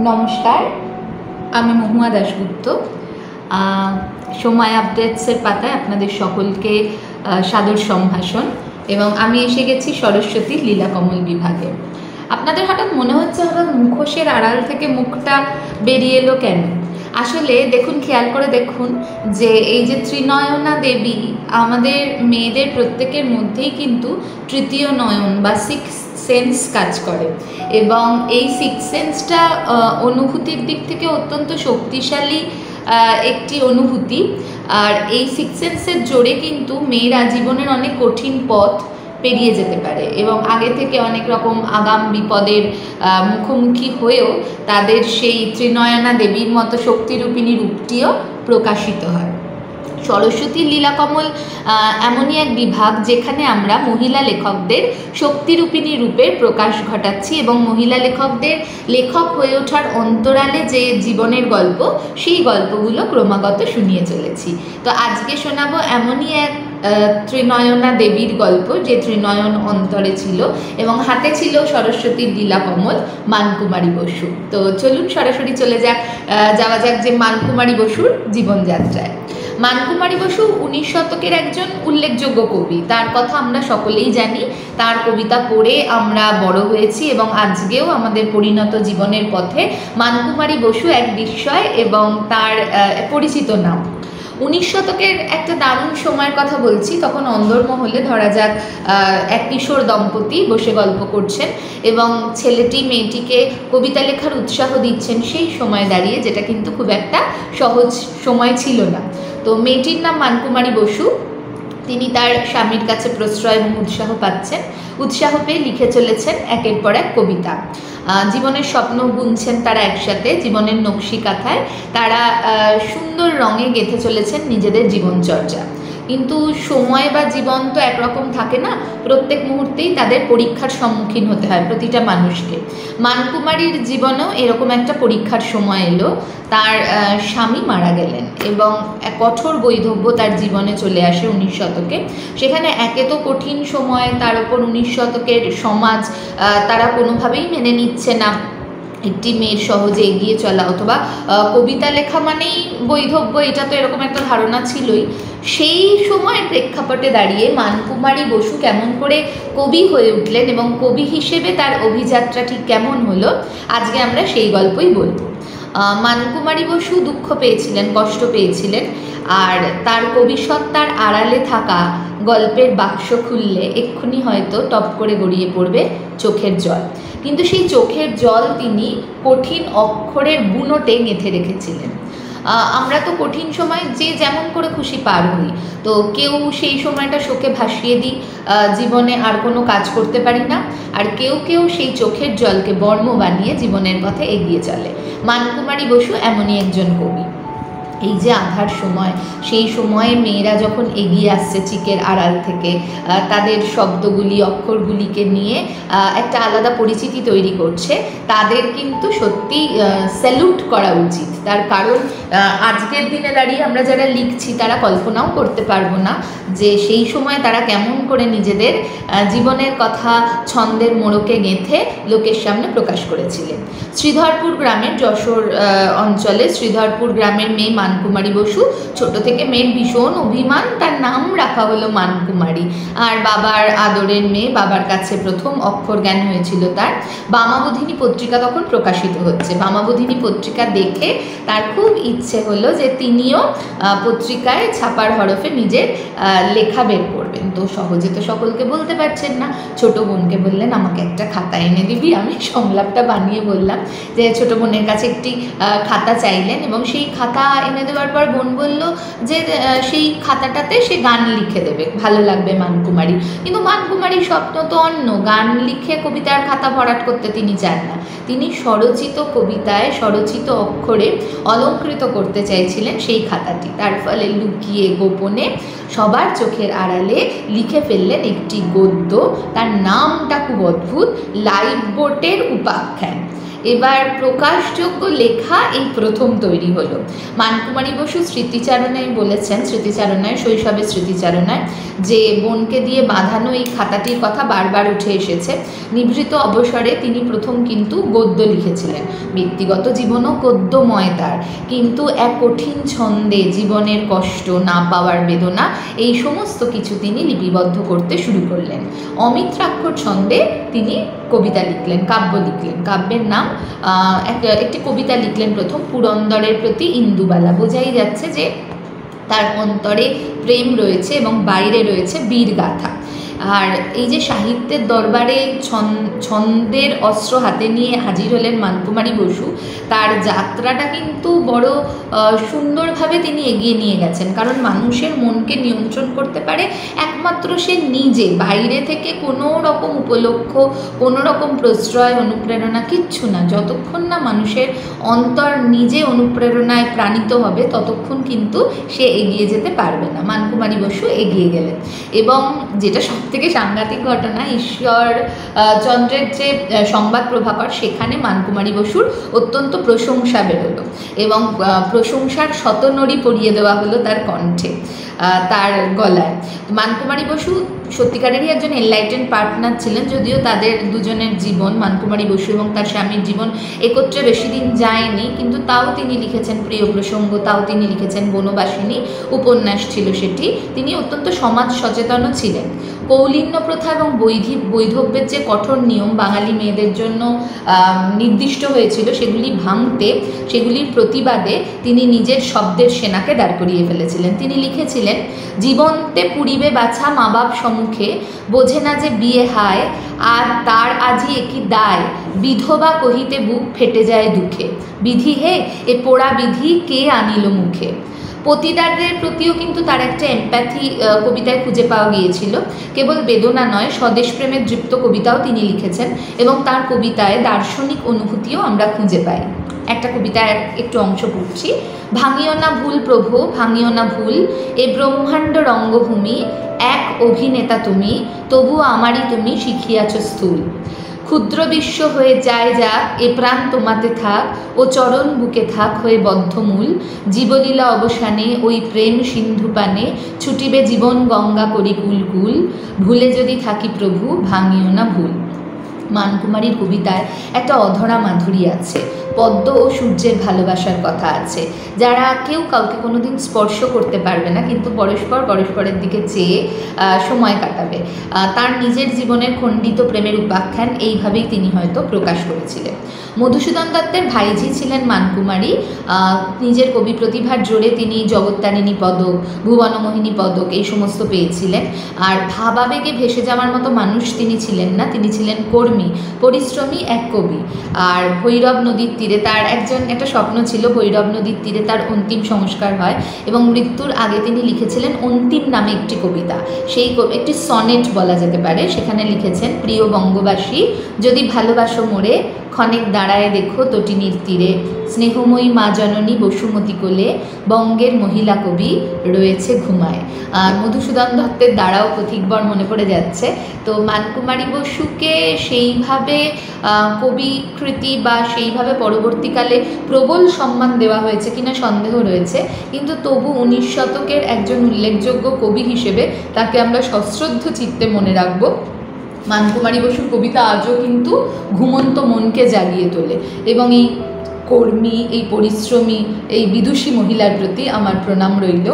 নমস্কার, আমি মহুয়া দাশগুপ্ত। সময় আপডেটসের পাতায় আপনাদের সকলকে সাদর সম্ভাষণ। এবং আমি এসে গেছি সরস্বতী লীলাকমল বিভাগে। আপনাদের হঠাৎ মনে হচ্ছে হঠাৎ মুখোশের আড়াল থেকে মুখটা বেরিয়ে এলো কেন? আসলে দেখুন, খেয়াল করে দেখুন যে এই যে ত্রিনয়না দেবী, আমাদের মেয়েদের প্রত্যেকের মধ্যেই কিন্তু তৃতীয় নয়ন বা সিক্স সেন্স কাজ করে, এবং এই সিক্স সেন্সটা অনুভূতির দিক থেকে অত্যন্ত শক্তিশালী একটি অনুভূতি। আর এই সিক্স সেন্সের জোরে কিন্তু মেয়েরা জীবনের অনেক কঠিন পথ পেরিয়ে যেতে পারে এবং আগে থেকে অনেক রকম আগাম বিপদের মুখোমুখি হয়েও তাদের সেই ত্রিনয়না দেবীর মতো শক্তিরূপিণী রূপটিও প্রকাশিত হয়। সরস্বতী লীলাকমল এমনই এক বিভাগ যেখানে আমরা মহিলা লেখকদের শক্তিরূপিণী রূপের প্রকাশ ঘটাচ্ছি এবং মহিলা লেখকদের লেখক হয়ে ওঠার অন্তরালে যে জীবনের গল্প, সেই গল্পগুলো ক্রমাগত শুনিয়ে চলেছি। তো আজকে শোনাবো এমনই এক ত্রিনয়না দেবীর গল্প যে ত্রিনয়ন অন্তরে ছিল এবং হাতে ছিল সরস্বতীর লীলাকমল, মানকুমারী বসু। তো চলুন সরাসরি যাওয়া যাক যে মানকুমারী বসুর জীবনযাত্রায়। মানকুমারী বসু 19 শতকের একজন উল্লেখযোগ্য কবি। তার কথা আমরা সকলেই জানি, তার কবিতা পড়ে আমরা বড় হয়েছি এবং আজকেও আমাদের পরিণত জীবনের পথে মানকুমারী বসু এক বিস্ময় এবং তার পরিচিত নাম। 19 শতকের একটা দারুণ সময়ের কথা বলছি। তখন অন্দরমহলে ধরা যাক এক কিশোর দম্পতি বসে গল্প করছেন এবং ছেলেটি মেয়েটিকে কবিতা লেখার উৎসাহ দিচ্ছেন সেই সময় দাঁড়িয়ে, যেটা কিন্তু খুব একটা সহজ সময় ছিল না। তো মেয়েটির নাম মানকুমারী বসু। তিনি তার স্বামীর কাছে প্রশ্রয় এবং উৎসাহ পাচ্ছেন। উৎসাহ পেয়ে লিখে চলেছেন একের পর এক কবিতা। জীবনের স্বপ্ন বুনছেন তারা একসাথে, জীবনের নকশি কাঁথায় তারা সুন্দর রঙে গেঁথে চলেছেন নিজেদের জীবনচর্চা। কিন্তু সময় বা জীবন তো একরকম থাকে না, প্রত্যেক মুহূর্তেই তাদের পরীক্ষার সম্মুখীন হতে হয় প্রতিটা মানুষকে। মানকুমারীর জীবনেও এরকম একটা পরীক্ষার সময় এলো। তার স্বামী মারা গেলেন এবং এক কঠোর বৈধব্য তার জীবনে চলে আসে 19 শতকে। সেখানে একে তো কঠিন সময়, তার উপর 19 শতকের সমাজ তারা কোনোভাবেই মেনে নিচ্ছে না একটি মেয়ের সহজে এগিয়ে চলা, অথবা কবিতা লেখা মানেই বৈধব্য, এটা তো এরকম একটা ধারণা ছিলই। সেই সময়ের প্রেক্ষাপটে দাঁড়িয়ে মানকুমারী বসু কেমন করে কবি হয়ে উঠলেন এবং কবি হিসেবে তার অভিযাত্রা ঠিক কেমন হলো, আজকে আমরা সেই গল্পই বলবো। মানকুমারী বসু দুঃখ পেয়েছিলেন, কষ্ট পেয়েছিলেন, আর তার কবিসত্তার আড়ালে থাকা গল্পের বাক্স খুললে এক্ষুনি হয়তো টপ করে গড়িয়ে পড়বে চোখের জল। কিন্তু সেই চোখের জল তিনি কঠিন অক্ষরের বুনোটে গেঁথে রেখেছিলেন। আমরা তো কঠিন সময় যে যেমন করে খুশি পার হই, তো কেউ সেই সময়টা শোকে ভাসিয়ে দিই, জীবনে আর কোনো কাজ করতে পারি না, আর কেউ কেউ সেই চোখের জলকে বর্ম বানিয়ে জীবনের পথে এগিয়ে চলে। মানকুমারী বসু এমনই একজন কবি। এই যে আধার সময়, সেই সময়ে মেয়েরা যখন এগিয়ে আসছে চিকের আড়াল থেকে, তাদের শব্দগুলি, অক্ষরগুলিকে নিয়ে একটা আলাদা পরিচিতি তৈরি করছে, তাদের কিন্তু সত্যি স্যালুট করা উচিত। তার কারণ আজকের দিনে দাঁড়িয়ে আমরা যারা লিখছি তারা কল্পনাও করতে পারবো না যে সেই সময় তারা কেমন করে নিজেদের জীবনের কথা ছন্দের মোড়কে গেঁথে লোকের সামনে প্রকাশ করেছিলেন। শ্রীধরপুর গ্রামের, যশোর অঞ্চলে শ্রীধরপুর গ্রামের মেয়ে মানকুমারী বসু। ছোট থেকে মেয়ের ভীষণ অভিমান, তার নাম রাখা হলো মানকুমারী। আর বাবার আদরের মেয়ে, বাবার কাছে প্রথম অক্ষর জ্ঞান হয়েছিল তার। বামাবোধিনী পত্রিকা তখন প্রকাশিত হচ্ছে। বামাবোধিনী পত্রিকা দেখে তার খুব ইচ্ছে হলো যে তিনিও পত্রিকায় ছাপার হরফে নিজের লেখা বের করবেন। তো সহজে তো সকলকে বলতে পারছেন না। ছোট বোনকে বললেন, আমাকে একটা খাতা এনে দিবি। আমি সংলাপটা বানিয়ে বললাম যে ছোট বোনের কাছে একটি খাতা চাইলেন এবং সেই খাতা এনে দেওয়ার পর বোন বলল যে সেই খাতাটাতে সে গান লিখে দেবে, ভালো লাগবে মানকুমারী। কিন্তু মানকুমারীর স্বপ্ন তো অন্য, গান লিখে কবিতার খাতা ভরাট করতে তিনি চান না। তিনি স্বরচিত কবিতায়, স্বরচিত অক্ষরে অলঙ্কৃত করতে চাইছিলেন সেই খাতাটি। তার ফলে লুকিয়ে গোপনে সবার চোখের আড়ালে লিখে ফেললেন একটি গদ্য। তার নামটা খুব অদ্ভুত, লাইফ বোটের উপাখ্যান। এবার প্রকাশযোগ্য লেখা এই প্রথম তৈরি হলো। মানকুমারী বসু স্মৃতিচারণায় বলেছেন, স্মৃতিচারণায়, শৈশবের স্মৃতিচারণায়, যে বোনকে দিয়ে বাঁধানো এই খাতাটির কথা বারবার উঠে এসেছে। নিভৃত অবসরে তিনি প্রথম কিন্তু গদ্য লিখেছিলেন। ব্যক্তিগত জীবনও গদ্যময় তার, কিন্তু এক কঠিন ছন্দে জীবনের কষ্ট, না পাওয়ার বেদনা, এই সমস্ত কিছু তিনি লিপিবদ্ধ করতে শুরু করলেন। অমিত্রাক্ষর ছন্দে তিনি কবিতা লিখলেন, কাব্য লিখলেন। কাব্যের নাম একটি কবিতা লিখলেন প্রথম, পুরন্দরের প্রতি ইন্দুবালা। বোঝাই যাচ্ছে যে তার অন্তরে প্রেম রয়েছে এবং বাইরে রয়েছে বীরগাথা। আর এই যে সাহিত্যের দরবারে ছন্দের অস্ত্র হাতে নিয়ে হাজির হলেন মানকুমারী বসু, তার যাত্রাটা কিন্তু বড় সুন্দরভাবে তিনি এগিয়ে নিয়ে গেছেন। কারণ মানুষের মনকে নিয়ন্ত্রণ করতে পারে একমাত্র সে নিজে, বাইরে থেকে কোনো রকম উপলক্ষ, কোনো রকম প্রশ্রয়, অনুপ্রেরণা কিচ্ছু না। যতক্ষণ না মানুষের অন্তর নিজে অনুপ্রেরণায় প্রাণিত হবে ততক্ষণ কিন্তু সে এগিয়ে যেতে পারবে না। মানকুমারী বসু এগিয়ে গেলেন এবং যেটা থেকে সাংঘাতিক ঘটনা, ঈশ্বর চন্দ্রের যে সংবাদ প্রভাকর, সেখানে মানকুমারী বসুর অত্যন্ত প্রশংসা বেরোলো এবং প্রশংসার শতনড়ি পরিয়ে দেওয়া হলো তার কণ্ঠে, তার গলায়। মানকুমারী বসু সত্যিকারেরই একজন এনলাইটেন্ড পার্টনার ছিলেন, যদিও তাদের দুজনের জীবন, মানকুমারী বসু এবং তার স্বামীর জীবন একত্রে বেশি দিন যায়নি, কিন্তু তাও তিনি লিখেছেন প্রিয় প্রসঙ্গ, তাও তিনি লিখেছেন বনবাসিনী উপন্যাস ছিল সেটি। তিনি অত্যন্ত সমাজ সচেতনও ছিলেন। কৌলিন্য প্রথা এবং বৈধব্যের যে কঠোর নিয়ম বাঙালি মেয়েদের জন্য নির্দিষ্ট হয়েছিল, সেগুলি ভাঙতে, সেগুলির প্রতিবাদে তিনি নিজের শব্দের সেনাকে দাঁড় করিয়ে ফেলেছিলেন। তিনি লিখেছিলেন, জীবনতে পুরিবে বাছা মা বাপ সম্মুখে, বোঝে না যে বিয়ে হায়, আর তার আজি একই দায়, বিধবা কহিতে বুক ফেটে যায় দুঃখে, বিধি হে এ পোড়া বিধি কে আনিল মুখে। পতিতাদের প্রতিও কিন্তু তার একটা এমপ্যাথি কবিতায় খুঁজে পাওয়া গিয়েছিল। কেবল বেদনা নয়, স্বদেশপ্রেমের দৃপ্ত কবিতাও তিনি লিখেছেন এবং তার কবিতায় দার্শনিক অনুভূতিও আমরা খুঁজে পাই। একটা কবিতার একটু অংশ পড়ছি। ভাঙিও না ভুল প্রভু, ভাঙিও না ভুল, এ ব্রহ্মাণ্ড রঙ্গভূমি, এক অভিনেতা তুমি, তবু আমারই তুমি শিখিয়াছ স্থূল। ক্ষুদ্র বিশ্ব হয়ে যায় যাক, এ প্রাণ তোমাতে থাক, ও চরণ বুকে থাক হয়ে বদ্ধমূল। জীবলীলা অবসানে ওই প্রেম সিন্ধু পানে, ছুটিবে জীবন গঙ্গা করি কুলকুল। ভুলে যদি থাকি প্রভু, ভাঙিও না ভুল। মানকুমারীর কবিতায় একটা অধরা মাধুরী আছে, পদ্ম ও সূর্যের ভালোবাসার কথা আছে, যারা কেউ কাউকে কোনোদিন স্পর্শ করতে পারবে না, কিন্তু পরস্পরের দিকে চেয়ে সময় কাটাবে। তার নিজের জীবনের খণ্ডিত প্রেমের উপাখ্যান এইভাবেই তিনি হয়তো প্রকাশ করেছিলেন। মধুসূদন দত্তের ভাইঝি ছিলেন মানকুমারী। নিজের কবি প্রতিভার জোরে তিনি জগত্তারিণী পদক, ভুবনমোহিনী পদক এই সমস্ত পেয়েছিলেন। আর ভাবাবেগে ভেসে যাওয়ার মতো মানুষ তিনি ছিলেন না, তিনি ছিলেন কর্মী, পরিশ্রমী এক কবি। আর ভৈরব নদীর তীরে তার একটা স্বপ্ন ছিল, ভৈরব নদীর তীরে তার অন্তিম সংস্কার হয় এবং মৃত্যুর আগে তিনি লিখেছিলেন অন্তিম নামে একটি কবিতা, সেই একটি সনেট বলা যেতে পারে। সেখানে লিখেছেন, প্রিয় বঙ্গবাসী, যদি ভালোবাসো মোরে, ক্ষণেক দাঁড়ায় দেখো তটিনীর তীরে, স্নেহময়ী মা জননী বসুমতী কোলে, বঙ্গের মহিলা কবি রয়েছে ঘুমায়। আর মধুসূদন দত্তের দ্বারাও পথিকবর মনে পড়ে যাচ্ছে। তো মানকুমারী বসুকে সেইভাবে কবিকৃতি বা সেইভাবে পরবর্তীকালে প্রবল সম্মান দেওয়া হয়েছে কিনা সন্দেহ রয়েছে, কিন্তু তবু 19 শতকের একজন উল্লেখযোগ্য কবি হিসেবে তাকে আমরা সশ্রদ্ধ চিত্তে মনে রাখব। মানকুমারী বসুর কবিতা আজও কিন্তু ঘুমন্ত মনকে জাগিয়ে তোলে এবং এই কর্মী, এই পরিশ্রমী, এই বিদুষী মহিলার প্রতি আমার প্রণাম রইল।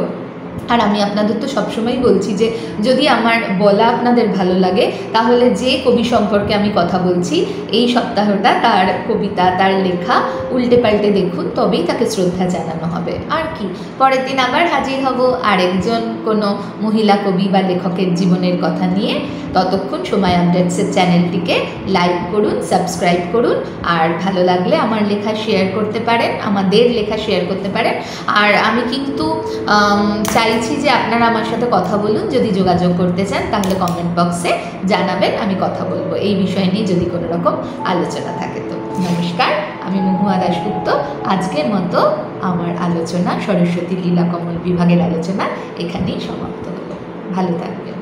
আর আমি আপনাদের তো সবসময় বলছি যে যদি আমার বলা আপনাদের ভালো লাগে, তাহলে যে কবি সম্পর্কে আমি কথা বলছি এই সপ্তাহটা তার কবিতা, তার লেখা উল্টে পাল্টে দেখুন, তবেই তাকে শ্রদ্ধা জানানো হবে। আর কি, পরের দিন আবার হাজির হব আরেকজন কোনো মহিলা কবি বা লেখকের জীবনের কথা নিয়ে। ততক্ষণ সময় আপডেটসের চ্যানেলটিকে লাইক করুন, সাবস্ক্রাইব করুন, আর ভালো লাগলে আমার লেখা শেয়ার করতে পারেন, আমাদের লেখা শেয়ার করতে পারেন। আর আমি কিন্তু চাইছি যে আপনারা আমার সাথে কথা বলুন। যদি যোগাযোগ করতে চান তাহলে কমেন্ট বক্সে জানাবেন, আমি কথা বলবো এই বিষয় নিয়ে যদি কোনো রকম আলোচনা থাকে। তো নমস্কার, আমি মহুয়া দাশগুপ্ত। আজকের মতো আমার আলোচনা, সরস্বতী লীলা কমল বিভাগের আলোচনা এখানেই সমাপ্ত হলো। ভালো থাকবেন।